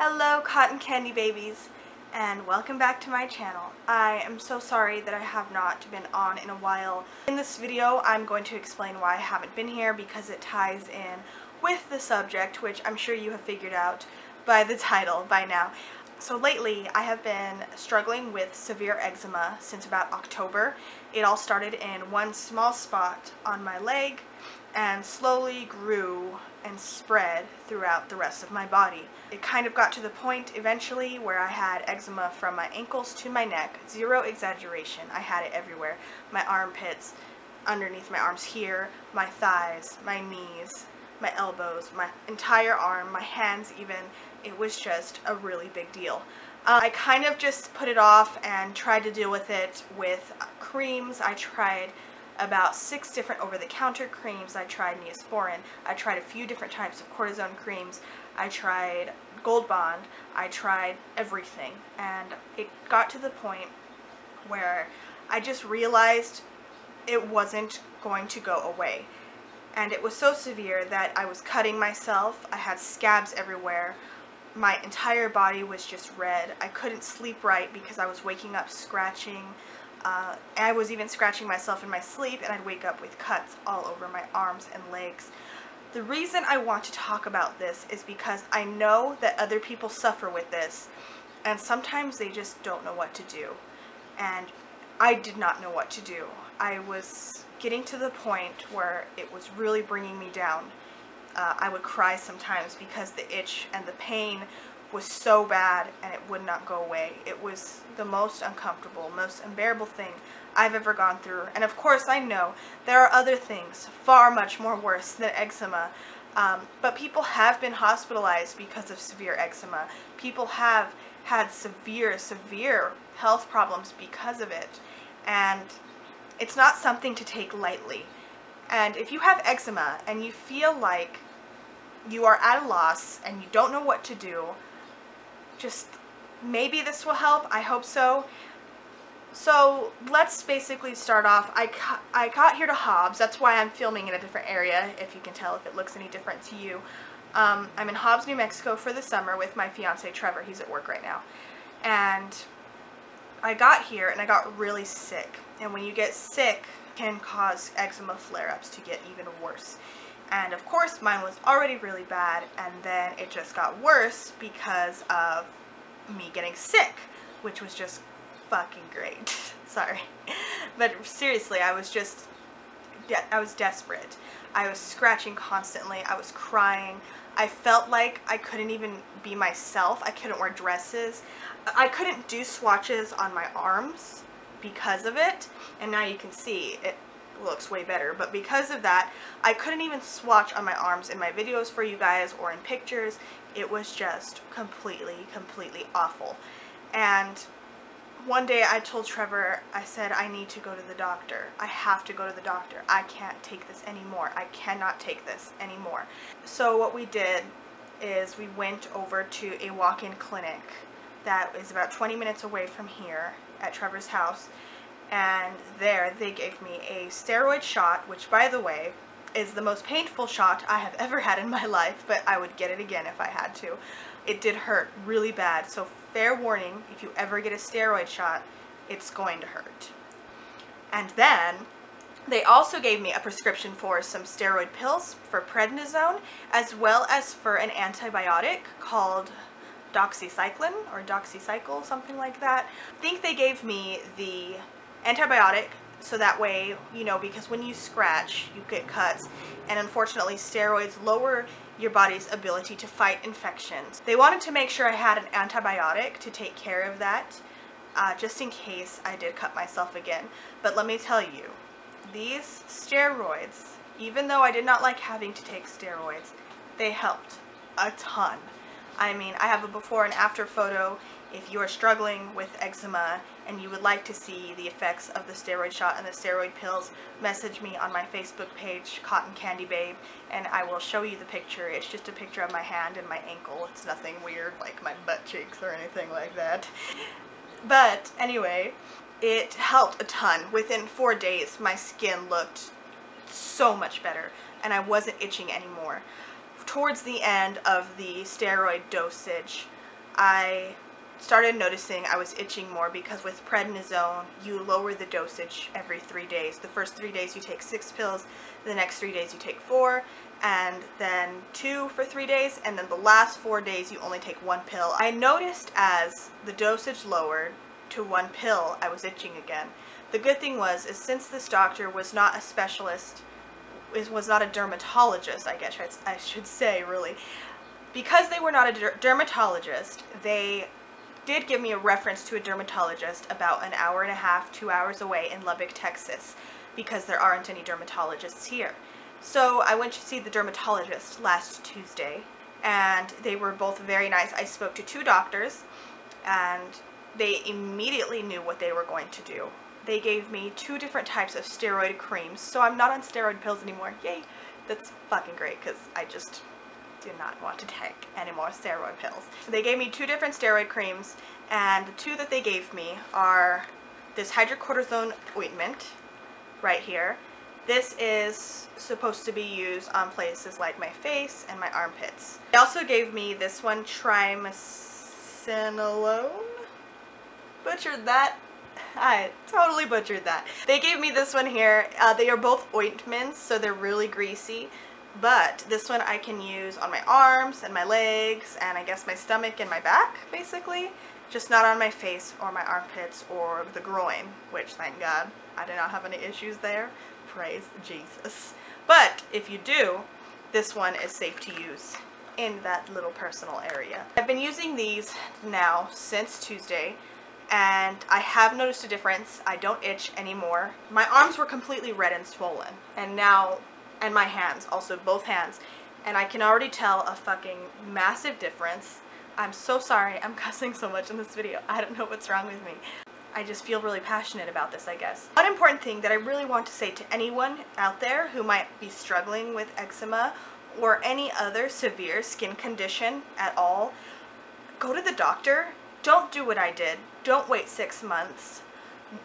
Hello cotton candy babies, and welcome back to my channel. I am so sorry that I have not been on in a while. In this video I'm going to explain why I haven't been here because it ties in with the subject, which I'm sure you have figured out by the title by now. So lately I have been struggling with severe eczema since about October. It all started in one small spot on my leg and slowly grew and spread throughout the rest of my body. It kind of got to the point eventually where I had eczema from my ankles to my neck. Zero exaggeration. I had it everywhere. My armpits, underneath my arms here, my thighs, my knees, my elbows, my entire arm, my hands even. It was just a really big deal. I kind of just put it off and tried to deal with it with creams. I tried about 6 different over-the-counter creams. I tried Neosporin. I tried a few different types of cortisone creams. I tried Gold Bond. I tried everything, and it got to the point where I just realized it wasn't going to go away. And it was so severe that I was cutting myself. I had scabs everywhere. My entire body was just red. I couldn't sleep right because I was waking up scratching. I was even scratching myself in my sleep, and I'd wake up with cuts all over my arms and legs. The reason I want to talk about this is because I know that other people suffer with this, and sometimes they just don't know what to do. And I did not know what to do. I was getting to the point where it was really bringing me down. I would cry sometimes because the itch and the pain was so bad and it would not go away. It was the most uncomfortable, most unbearable thing I've ever gone through. And of course I know there are other things far much more worse than eczema, but people have been hospitalized because of severe eczema. People have had severe health problems because of it, and it's not something to take lightly. And if you have eczema and you feel like you are at a loss and you don't know what to do, just maybe this will help. I hope so. So let's basically start off. I got here to Hobbs. That's why I'm filming in a different area, if you can tell if it looks any different to you. I'm in Hobbs, New Mexico for the summer with my fiance Trevor. He's at work right now. And I got here and I got really sick. And when you get sick, it can cause eczema flare-ups to get even worse. And of course mine was already really bad, and then it just got worse because of me getting sick, which was just fucking great. Sorry. But seriously, I was desperate. I was scratching constantly. I was crying. I felt like I couldn't even be myself. I couldn't wear dresses. I couldn't do swatches on my arms because of it. And now you can see it looks way better, but because of that I couldn't even swatch on my arms in my videos for you guys or in pictures. It was just completely awful. And one day I told Trevor, I said, I need to go to the doctor. I have to go to the doctor. I can't take this anymore. I cannot take this anymore. So what we did is we went over to a walk-in clinic that is about 20 minutes away from here at Trevor's house. And there they gave me a steroid shot, which by the way is the most painful shot I have ever had in my life, but I would get it again if I had to. It did hurt really bad, so fair warning, if you ever get a steroid shot, it's going to hurt. And then they also gave me a prescription for some steroid pills for prednisone, as well as for an antibiotic called doxycycline or doxycycle, something like that. I think they gave me the antibiotic so that way, you know, because when you scratch you get cuts, and unfortunately steroids lower your body's ability to fight infections. They wanted to make sure I had an antibiotic to take care of that, just in case I did cut myself again. But let me tell you, these steroids, even though I did not like having to take steroids, they helped a ton. I mean, I have a before and after photo. If you are struggling with eczema and you would like to see the effects of the steroid shot and the steroid pills, message me on my Facebook page, CottonCandyBabe, and I will show you the picture. It's just a picture of my hand and my ankle. It's nothing weird like my butt cheeks or anything like that. But anyway, it helped a ton. Within 4 days, my skin looked so much better and I wasn't itching anymore. Towards the end of the steroid dosage, I started noticing I was itching more because with prednisone, you lower the dosage every 3 days. The first 3 days you take 6 pills, the next 3 days you take 4, and then 2 for 3 days, and then the last 4 days you only take 1 pill. I noticed as the dosage lowered to 1 pill, I was itching again. The good thing was, is since this doctor was not a specialist, was not a dermatologist, I guess I should say, really, because they were not a dermatologist, they did give me a reference to a dermatologist about an hour and a half, 2 hours away in Lubbock, Texas, because there aren't any dermatologists here. So I went to see the dermatologist last Tuesday, and they were both very nice. I spoke to 2 doctors, and they immediately knew what they were going to do. They gave me 2 different types of steroid creams, so I'm not on steroid pills anymore. Yay! That's fucking great, because I just do not want to take any more steroid pills. They gave me 2 different steroid creams, and the 2 that they gave me are this hydrocortisone ointment right here. This is supposed to be used on places like my face and my armpits. They also gave me this one, triamcinolone. Butchered that. I totally butchered that. They gave me this one here. They are both ointments, so they're really greasy. But this one I can use on my arms and my legs and I guess my stomach and my back, basically. Just not on my face or my armpits or the groin, which thank God I did not have any issues there. Praise Jesus. But if you do, this one is safe to use in that little personal area. I've been using these now since Tuesday, and I have noticed a difference. I don't itch anymore. My arms were completely red and swollen, and now, and my hands, also both hands, and I can already tell a fucking massive difference. I'm so sorry I'm cussing so much in this video. I don't know what's wrong with me. I just feel really passionate about this, I guess. One important thing that I really want to say to anyone out there who might be struggling with eczema or any other severe skin condition at all, go to the doctor. Don't do what I did. Don't wait 6 months.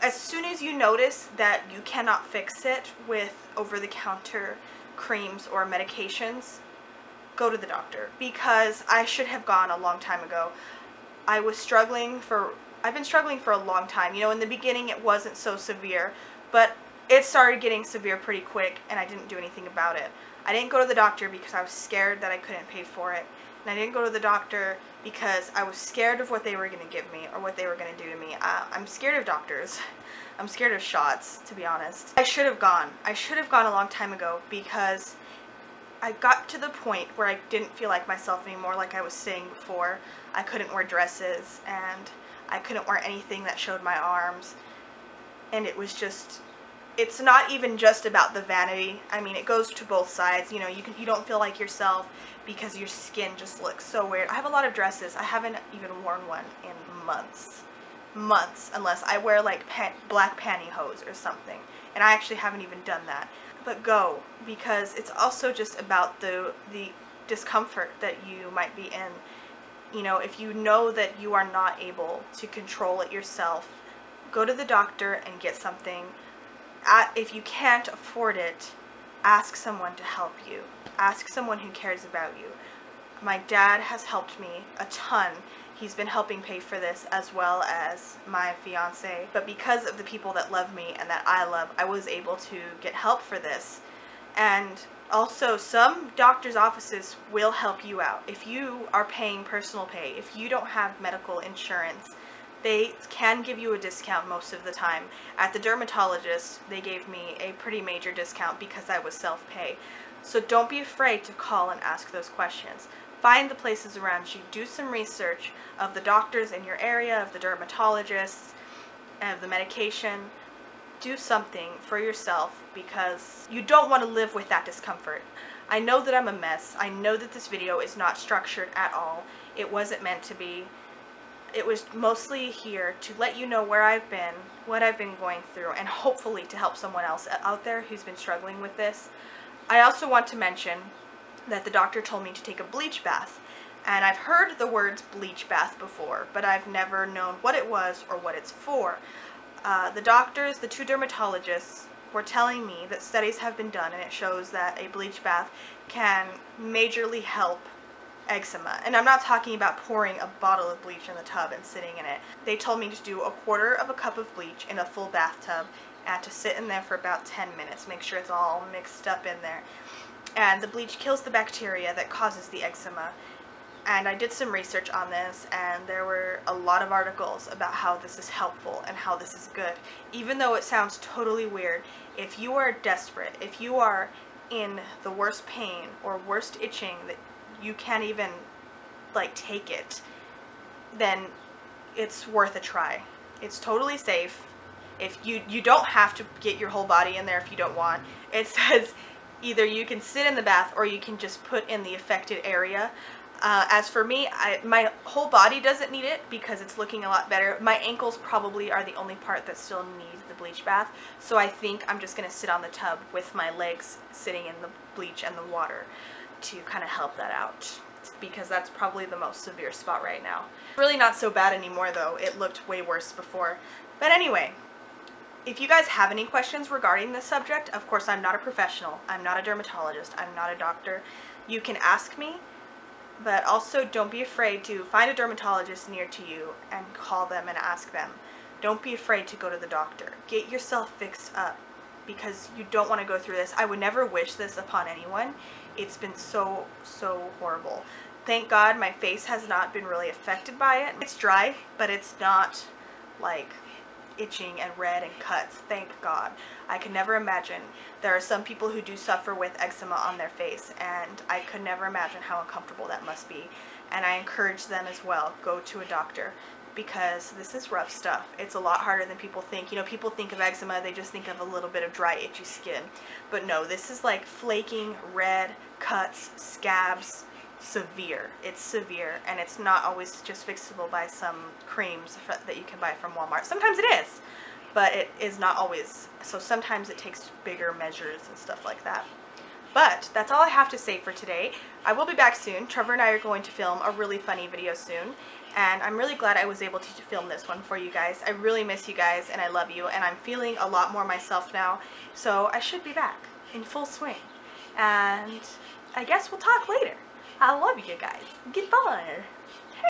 As soon as you notice that you cannot fix it with over-the-counter creams or medications, go to the doctor, because I should have gone a long time ago. I've been struggling for a long time. You know, in the beginning it wasn't so severe, but it started getting severe pretty quick and I didn't do anything about it. I didn't go to the doctor because I was scared that I couldn't pay for it. And I didn't go to the doctor because I was scared of what they were going to give me or what they were going to do to me. I'm scared of doctors. I'm scared of shots, to be honest. I should have gone. I should have gone a long time ago, because I got to the point where I didn't feel like myself anymore, like I was saying before. I couldn't wear dresses, and I couldn't wear anything that showed my arms. And it was just, it's not even just about the vanity. I mean, it goes to both sides. You know, you don't feel like yourself because your skin just looks so weird. I have a lot of dresses. I haven't even worn one in months. Unless I wear like black pantyhose or something. And I actually haven't even done that. But go, because it's also just about the discomfort that you might be in. You know, if you know that you are not able to control it yourself, go to the doctor and get something. If you can't afford it, ask someone to help you. Ask someone who cares about you. My dad has helped me a ton. He's been helping pay for this, as well as my fiance. But because of the people that love me and that I love, I was able to get help for this. And also, some doctor's offices will help you out. If you are paying personal pay, if you don't have medical insurance, they can give you a discount most of the time. At the dermatologist, they gave me a pretty major discount because I was self-pay. So don't be afraid to call and ask those questions. Find the places around you. Do some research of the doctors in your area, of the dermatologists, of the medication. Do something for yourself, because you don't want to live with that discomfort. I know that I'm a mess. I know that this video is not structured at all. It wasn't meant to be. It was mostly here to let you know where I've been, what I've been going through, and hopefully to help someone else out there who's been struggling with this. I also want to mention that the doctor told me to take a bleach bath. And I've heard the words bleach bath before, but I've never known what it was or what it's for. The doctors, the 2 dermatologists, were telling me that studies have been done and it shows that a bleach bath can majorly help eczema. And I'm not talking about pouring a bottle of bleach in the tub and sitting in it. They told me to do 1/4 cup of bleach in a full bathtub and to sit in there for about 10 minutes. Make sure it's all mixed up in there. And the bleach kills the bacteria that causes the eczema. And I did some research on this, and there were a lot of articles about how this is helpful and how this is good. Even though it sounds totally weird, if you are desperate, if you are in the worst pain or worst itching that you can't even like take it, then it's worth a try. It's totally safe. If you don't have to get your whole body in there if you don't want. It says either you can sit in the bath or you can just put in the affected area. As for me, my whole body doesn't need it because it's looking a lot better. My ankles probably are the only part that still needs the bleach bath, so I think I'm just going to sit on the tub with my legs sitting in the bleach and the water to kind of help that out, because that's probably the most severe spot right now. Really not so bad anymore though. It looked way worse before. But anyway, if you guys have any questions regarding this subject, of course I'm not a professional. I'm not a dermatologist. I'm not a doctor. You can ask me. But also don't be afraid to find a dermatologist near to you and call them and ask them. Don't be afraid to go to the doctor. Get yourself fixed up because you don't want to go through this. I would never wish this upon anyone. It's been so horrible. Thank God my face has not been really affected by it. It's dry, but it's not like itching and red and cuts. Thank God. I could never imagine. There are some people who do suffer with eczema on their face, and I could never imagine how uncomfortable that must be. And I encourage them as well, go to a doctor, because this is rough stuff. It's a lot harder than people think. You know, people think of eczema, they just think of a little bit of dry, itchy skin. But no, this is like flaking, red, cuts, scabs, severe. It's severe, and it's not always just fixable by some creams that you can buy from Walmart. Sometimes it is, but it is not always. So sometimes it takes bigger measures and stuff like that. But that's all I have to say for today. I will be back soon. Trevor and I are going to film a really funny video soon, and I'm really glad I was able to film this one for you guys. I really miss you guys, and I love you, and I'm feeling a lot more myself now, so I should be back in full swing. And I guess we'll talk later. I love you guys. Goodbye.